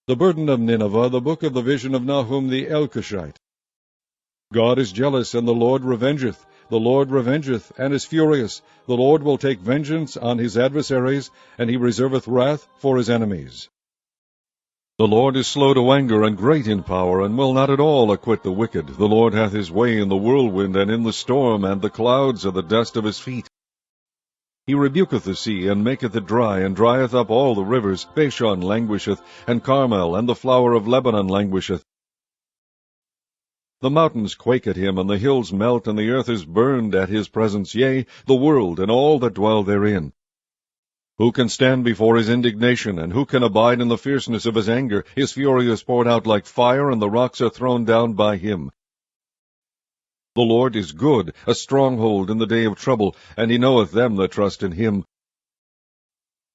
The burden of Nineveh, the book of the vision of Nahum the Elkoshite. God is jealous, and the Lord revengeth. The Lord revengeth, and is furious. The Lord will take vengeance on his adversaries, and he reserveth wrath for his enemies. The Lord is slow to anger, and great in power, and will not at all acquit the wicked. The Lord hath his way in the whirlwind, and in the storm, and the clouds are the dust of his feet. He rebuketh the sea, and maketh it dry, and drieth up all the rivers. Bashan languisheth, and Carmel, and the flower of Lebanon languisheth. The mountains quake at him, and the hills melt, and the earth is burned at his presence, yea, the world, and all that dwell therein. Who can stand before his indignation, and who can abide in the fierceness of his anger? His fury is poured out like fire, and the rocks are thrown down by him. The Lord is good, a stronghold in the day of trouble, and he knoweth them that trust in him.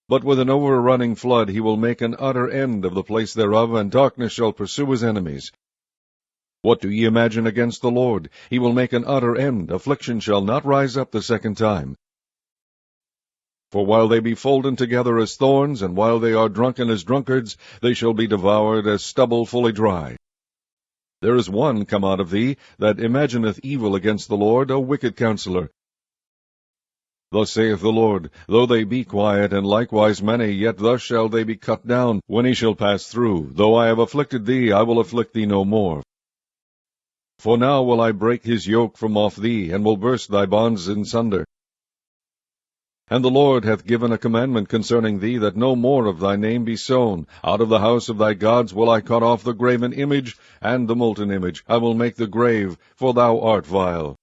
But with an overrunning flood he will make an utter end of the place thereof, and darkness shall pursue his enemies. What do ye imagine against the Lord? He will make an utter end. Affliction shall not rise up the second time. For while they be folden together as thorns, and while they are drunken as drunkards, they shall be devoured as stubble fully dry. There is one come out of thee, that imagineth evil against the Lord, a wicked counselor. Thus saith the Lord, though they be quiet, and likewise many, yet thus shall they be cut down, when he shall pass through. Though I have afflicted thee, I will afflict thee no more. For now will I break his yoke from off thee, and will burst thy bonds in sunder. And the Lord hath given a commandment concerning thee, that no more of thy name be sown. Out of the house of thy gods will I cut off the graven image, and the molten image. I will make the grave, for thou art vile.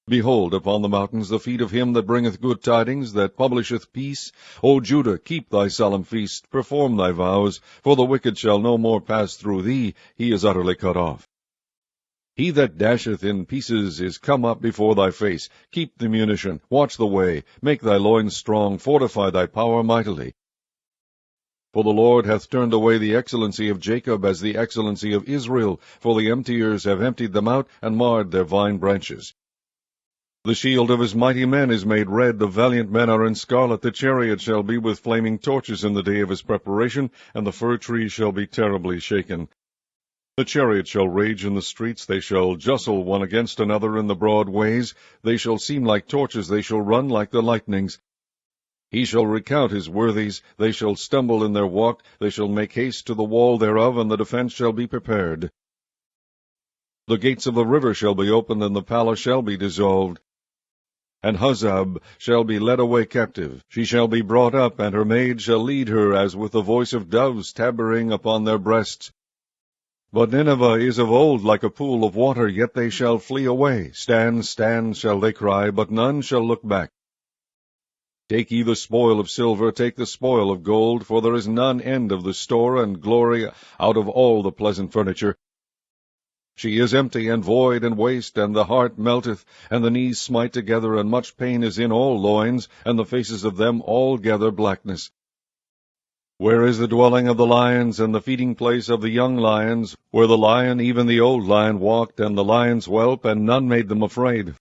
Behold upon the mountains the feet of him that bringeth good tidings, that publisheth peace. O Judah, keep thy solemn feast, perform thy vows, for the wicked shall no more pass through thee, he is utterly cut off. He that dasheth in pieces is come up before thy face. Keep the munition, watch the way, make thy loins strong, fortify thy power mightily. For the Lord hath turned away the excellency of Jacob as the excellency of Israel, for the emptiers have emptied them out, and marred their vine branches. The shield of his mighty men is made red, the valiant men are in scarlet, the chariot shall be with flaming torches in the day of his preparation, and the fir tree shall be terribly shaken. The chariot shall rage in the streets, they shall justle one against another in the broad ways, they shall seem like torches, they shall run like the lightnings. He shall recount his worthies, they shall stumble in their walk, they shall make haste to the wall thereof, and the defense shall be prepared. The gates of the river shall be opened, and the palace shall be dissolved. And Huzzab shall be led away captive. She shall be brought up, and her maid shall lead her, as with the voice of doves tabering upon their breasts. But Nineveh is of old like a pool of water, yet they shall flee away. Stand, stand, shall they cry, but none shall look back. Take ye the spoil of silver, take the spoil of gold, for there is none end of the store and glory out of all the pleasant furniture. She is empty and void and waste, and the heart melteth, and the knees smite together, and much pain is in all loins, and the faces of them all gather blackness. Where is the dwelling of the lions, and the feeding place of the young lions, where the lion, even the old lion, walked, and the lion's whelp, and none made them afraid?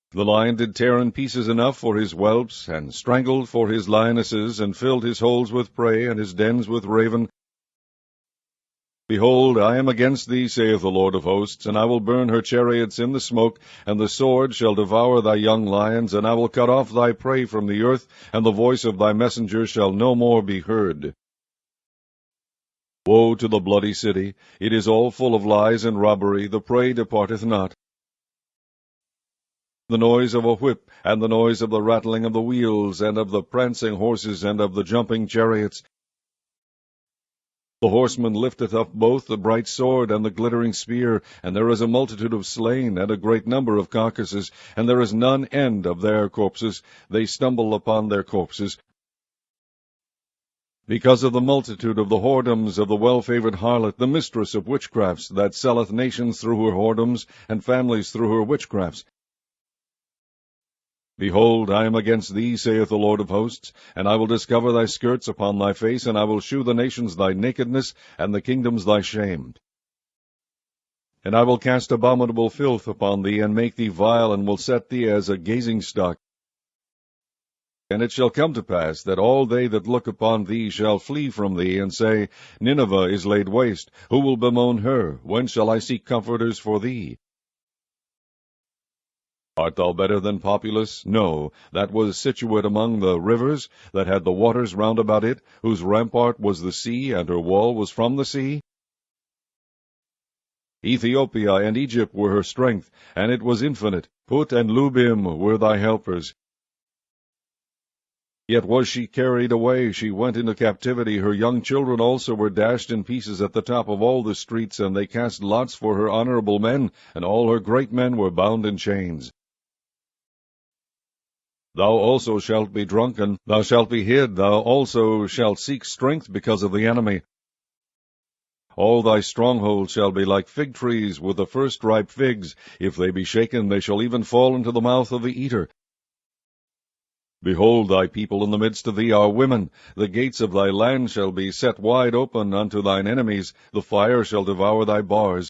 The lion did tear in pieces enough for his whelps, and strangled for his lionesses, and filled his holes with prey, and his dens with raven. Behold, I am against thee, saith the Lord of hosts, and I will burn her chariots in the smoke, and the sword shall devour thy young lions, and I will cut off thy prey from the earth, and the voice of thy messengers shall no more be heard. Woe to the bloody city! It is all full of lies and robbery, the prey departeth not. The noise of a whip, and the noise of the rattling of the wheels, and of the prancing horses, and of the jumping chariots. The horseman lifteth up both the bright sword and the glittering spear, and there is a multitude of slain, and a great number of carcasses, and there is none end of their corpses. They stumble upon their corpses. Because of the multitude of the whoredoms of the well-favored harlot, the mistress of witchcrafts, that selleth nations through her whoredoms, and families through her witchcrafts. Behold, I am against thee, saith the Lord of hosts, and I will discover thy skirts upon thy face, and I will shew the nations thy nakedness, and the kingdoms thy shame. And I will cast abominable filth upon thee, and make thee vile, and will set thee as a gazing stock. And it shall come to pass that all they that look upon thee shall flee from thee, and say, Nineveh is laid waste. Who will bemoan her? When shall I seek comforters for thee? Art thou better than Populus? No, that was situate among the rivers, that had the waters round about it, whose rampart was the sea, and her wall was from the sea? Ethiopia and Egypt were her strength, and it was infinite. Put and Lubim were thy helpers. Yet was she carried away, she went into captivity. Her young children also were dashed in pieces at the top of all the streets, and they cast lots for her honorable men, and all her great men were bound in chains. Thou also shalt be drunken, thou shalt be hid, thou also shalt seek strength because of the enemy. All thy strongholds shall be like fig trees with the first ripe figs. If they be shaken, they shall even fall into the mouth of the eater. Behold, thy people in the midst of thee are women. The gates of thy land shall be set wide open unto thine enemies. The fire shall devour thy bars.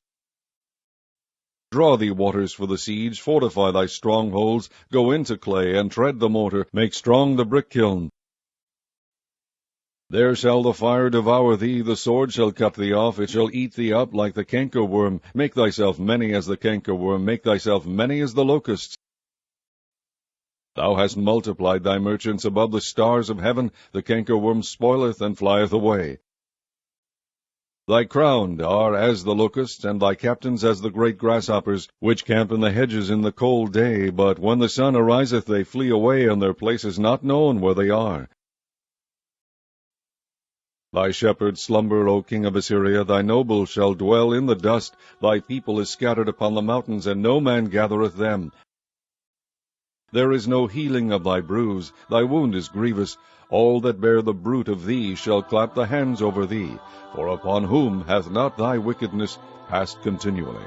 Draw thee waters for the siege, fortify thy strongholds. Go into clay, and tread the mortar, make strong the brick kiln. There shall the fire devour thee, the sword shall cut thee off, it shall eat thee up like the cankerworm. Make thyself many as the cankerworm, make thyself many as the locusts. Thou hast multiplied thy merchants above the stars of heaven, the cankerworm spoileth and flieth away. Thy crowned are as the locusts, and thy captains as the great grasshoppers, which camp in the hedges in the cold day, but when the sun ariseth they flee away, and their place is not known where they are. Thy shepherds slumber, O king of Assyria, thy nobles shall dwell in the dust, thy people is scattered upon the mountains, and no man gathereth them. There is no healing of thy bruise, thy wound is grievous. All that bear the bruit of thee shall clap the hands over thee, for upon whom hath not thy wickedness passed continually?